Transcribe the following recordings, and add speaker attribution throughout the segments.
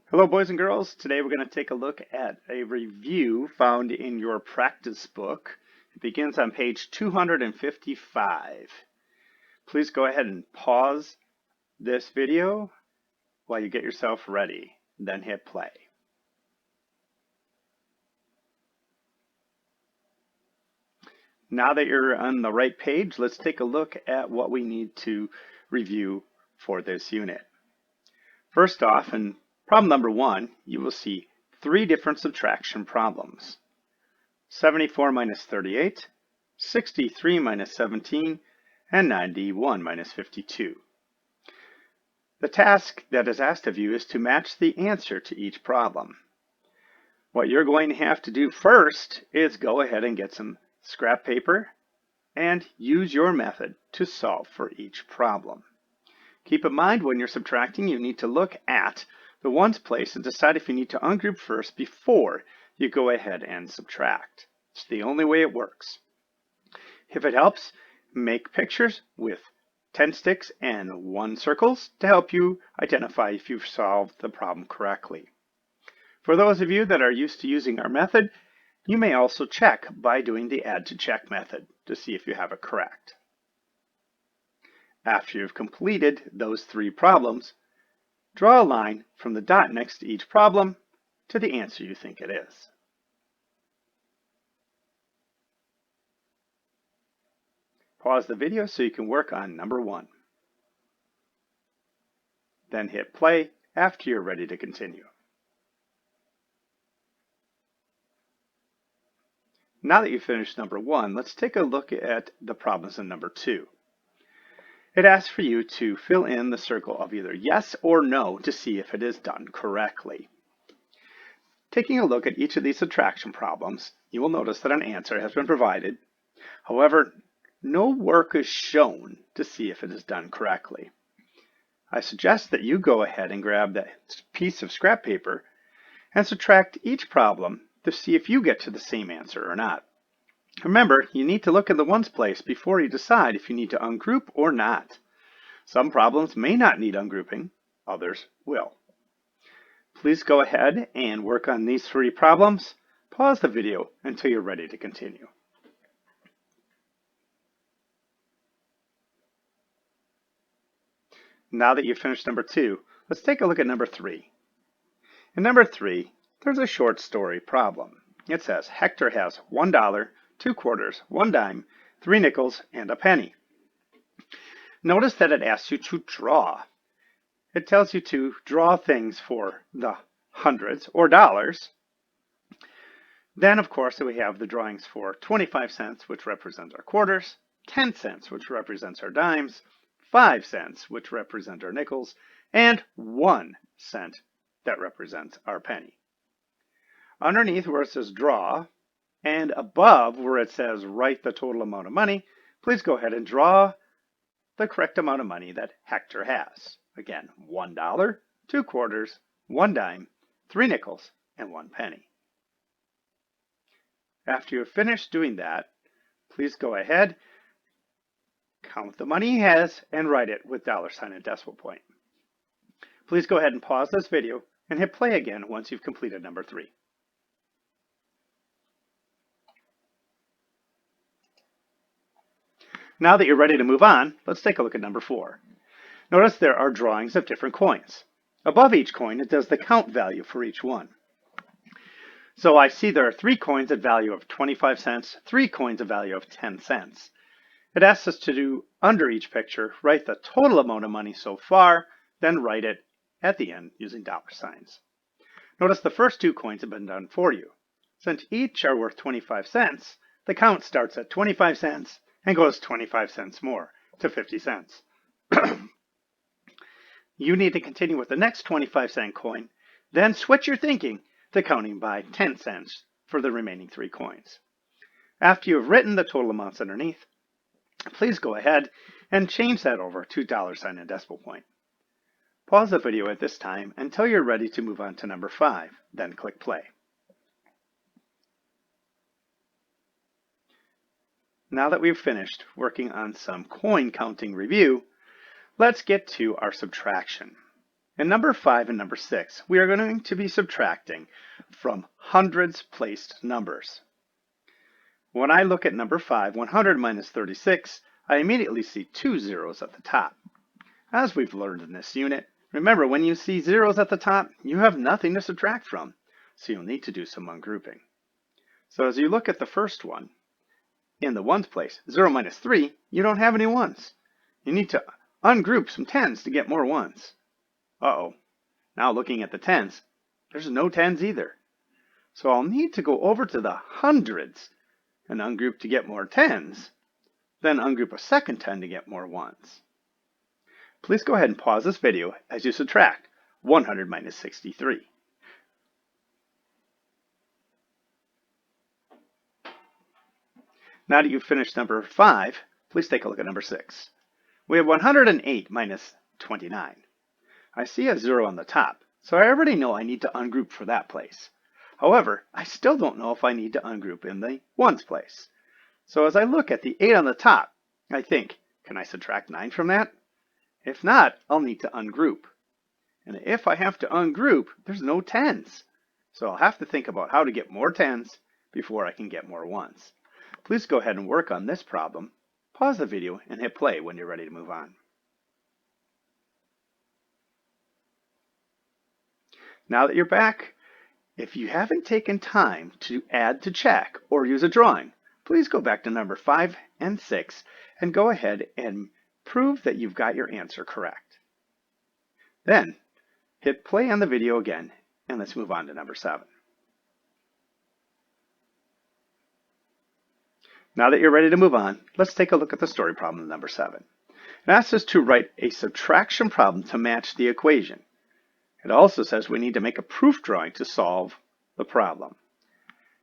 Speaker 1: Hello, boys and girls. Today we're going to take a look at a review found in your practice book. It begins on page 255. Please go ahead and pause this video while you get yourself ready, then hit play. Now that you're on the right page, let's take a look at what we need to review for this unit. First off, in problem number 1, you will see 3 different subtraction problems. 74 minus 38, 63 minus 17, and 91 minus 52. The task that is asked of you is to match the answer to each problem. What you're going to have to do first is go ahead and get some scrap paper and use your method to solve for each problem. Keep in mind when you're subtracting, you need to look at the ones place and decide if you need to ungroup first before you go ahead and subtract. It's the only way it works. If it helps, make pictures with 10 sticks and 1 circles to help you identify if you've solved the problem correctly. For those of you that are used to using our method, you may also check by doing the add to check method to see if you have it correct. After you've completed those 3 problems, draw a line from the dot next to each problem to the answer you think it is. Pause the video so you can work on number 1. Then hit play after you're ready to continue. Now that you've finished number 1, let's take a look at the problems in number 2. It asks for you to fill in the circle of either yes or no to see if it is done correctly. Taking a look at each of these subtraction problems, you will notice that an answer has been provided. However, no work is shown to see if it is done correctly. I suggest that you go ahead and grab that piece of scrap paper and subtract each problem to see if you get to the same answer or not. Remember, you need to look in the ones place before you decide if you need to ungroup or not. Some problems may not need ungrouping, others will. Please go ahead and work on these 3 problems. Pause the video until you're ready to continue. Now that you've finished number 2, let's take a look at number 3. In number 3, there's a short story problem. It says Hector has $1, 2 quarters, 1 dime, 3 nickels, and a penny. Notice that it asks you to draw. It tells you to draw things for the hundreds or dollars. Then, of course, we have the drawings for 25 cents, which represents our quarters, 10 cents, which represents our dimes, 5 cents, which represent our nickels, and 1 cent that represents our penny. Underneath where it says draw, and above where it says write the total amount of money, please go ahead and draw the correct amount of money that Hector has. Again, $1, 2 quarters, 1 dime, 3 nickels, and 1 penny. After you have finished doing that, please go ahead, count the money he has, and write it with $ and decimal point. Please go ahead and pause this video and hit play again once you've completed number 3. Now that you're ready to move on, let's take a look at number 4. Notice there are drawings of different coins. Above each coin, it does the count value for each one. So I see there are 3 coins at value of 25 cents, 3 coins at value of 10 cents. It asks us to do, under each picture, write the total amount of money so far, then write it at the end using $signs. Notice the first 2 coins have been done for you. Since each are worth 25 cents, the count starts at 25 cents and goes 25 cents more to 50 cents. You need to continue with the next 25-cent coin, then switch your thinking to counting by 10 cents for the remaining 3 coins. After you've written the total amounts underneath, please go ahead and change that over to $sign and decimal point. Pause the video at this time until you're ready to move on to number 5, then click play. Now that we've finished working on some coin counting review, let's get to our subtraction. In number 5 and number 6, we are going to be subtracting from hundreds placed numbers. When I look at number 5, 100 minus 36, I immediately see 2 zeros at the top. As we've learned in this unit, remember when you see zeros at the top, you have nothing to subtract from, so you'll need to do some ungrouping. So as you look at the first one, in the ones place, 0 minus 3, you don't have any ones. You need to ungroup some tens to get more ones. Uh-oh. Now looking at the tens, there's no tens either. So I'll need to go over to the hundreds and ungroup to get more tens, then ungroup a second 10 to get more ones. Please go ahead and pause this video as you subtract 100 minus 63. Now that you've finished number 5, please take a look at number 6. We have 108 minus 29. I see a 0 on the top, so I already know I need to ungroup for that place. However, I still don't know if I need to ungroup in the ones place. So as I look at the 8 on the top, I think, can I subtract 9 from that? If not, I'll need to ungroup. And if I have to ungroup, there's no tens. So I'll have to think about how to get more tens before I can get more ones. Please go ahead and work on this problem. Pause the video and hit play when you're ready to move on. Now that you're back, if you haven't taken time to add to check or use a drawing, please go back to number 5 and 6 and go ahead and prove that you've got your answer correct. Then hit play on the video again and let's move on to number 7. Now that you're ready to move on, let's take a look at the story problem number 7. It asks us to write a subtraction problem to match the equation. It also says we need to make a proof drawing to solve the problem.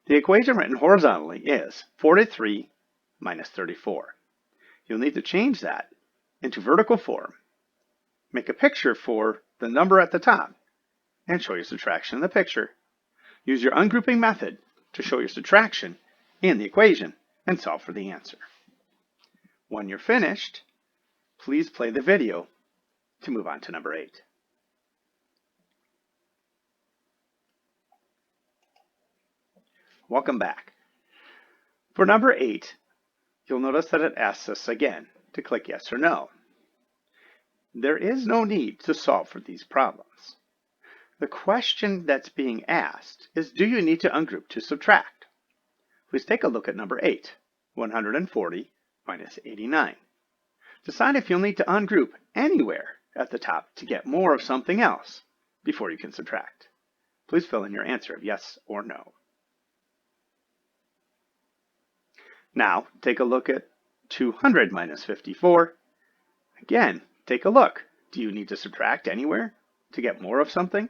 Speaker 1: The equation written horizontally is 43 minus 34. You'll need to change that into vertical form, make a picture for the number at the top, and show your subtraction in the picture. Use your ungrouping method to show your subtraction in the equation and solve for the answer. When you're finished, please play the video to move on to number 8. Welcome back. For number 8, you'll notice that it asks us again to click yes or no. There is no need to solve for these problems. The question that's being asked is, do you need to ungroup to subtract? Please take a look at number 8, 140 minus 89. Decide if you'll need to ungroup anywhere at the top to get more of something else before you can subtract. Please fill in your answer of yes or no. Now, take a look at 200 minus 54. Again, take a look. Do you need to subtract anywhere to get more of something?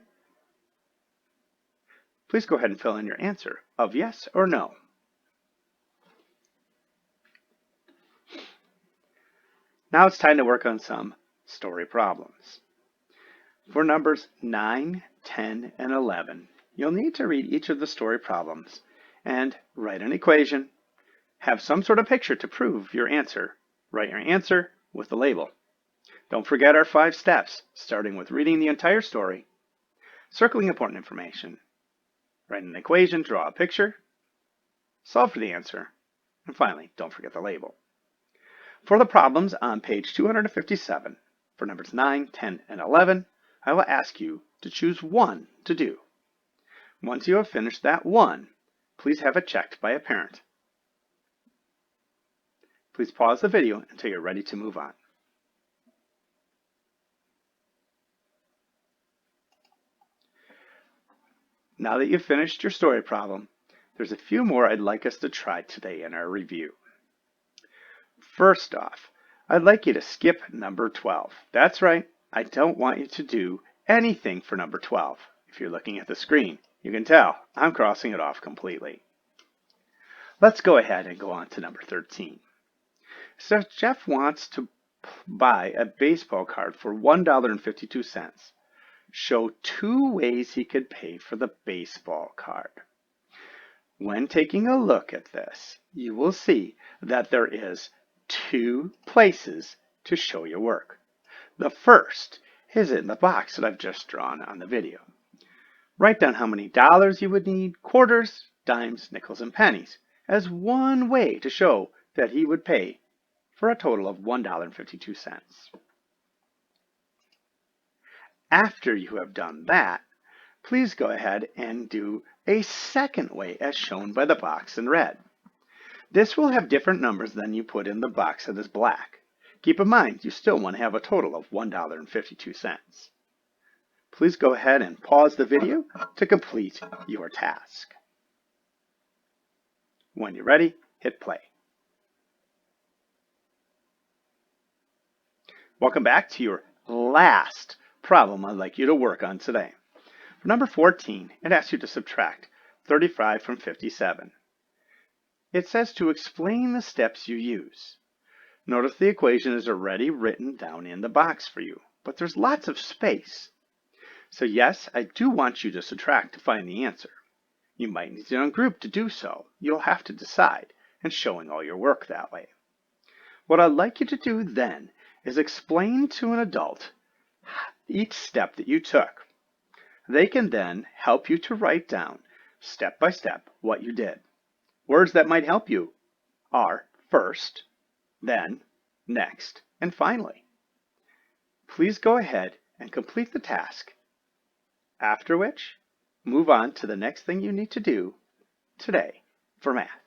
Speaker 1: Please go ahead and fill in your answer of yes or no. Now it's time to work on some story problems. For numbers 9, 10, and 11, you'll need to read each of the story problems and write an equation. Have some sort of picture to prove your answer. Write your answer with the label. Don't forget our 5 steps, starting with reading the entire story, circling important information, write an equation, draw a picture, solve for the answer, and finally, don't forget the label. For the problems on page 257, for numbers 9, 10, and 11, I will ask you to choose one to do. Once you have finished that one, please have it checked by a parent. Please pause the video until you're ready to move on. Now that you've finished your story problem, there's a few more I'd like us to try today in our review. First off, I'd like you to skip number 12. That's right, I don't want you to do anything for number 12. If you're looking at the screen, you can tell I'm crossing it off completely. Let's go ahead and go on to number 13. So Jeff wants to buy a baseball card for $1.52. Show 2 ways he could pay for the baseball card. When taking a look at this, you will see that there is 2 places to show your work. The first is in the box that I've just drawn on the video. Write down how many dollars you would need, quarters, dimes, nickels, and pennies, as one way to show that he would pay for a total of $1.52. After you have done that, please go ahead and do a second way as shown by the box in red. This will have different numbers than you put in the box that is black. Keep in mind, you still want to have a total of $1.52. Please go ahead and pause the video to complete your task. When you're ready, hit play. Welcome back to your last problem I'd like you to work on today. For number 14, it asks you to subtract 35 from 57. It says to explain the steps you use. Notice the equation is already written down in the box for you, but there's lots of space. So yes, I do want you to subtract to find the answer. You might need to ungroup to do so. You'll have to decide, and showing all your work that way. What I'd like you to do then is explain to an adult each step that you took. They can then help you to write down step by step what you did. Words that might help you are first, then, next, and finally. Please go ahead and complete the task, after which move on to the next thing you need to do today for math.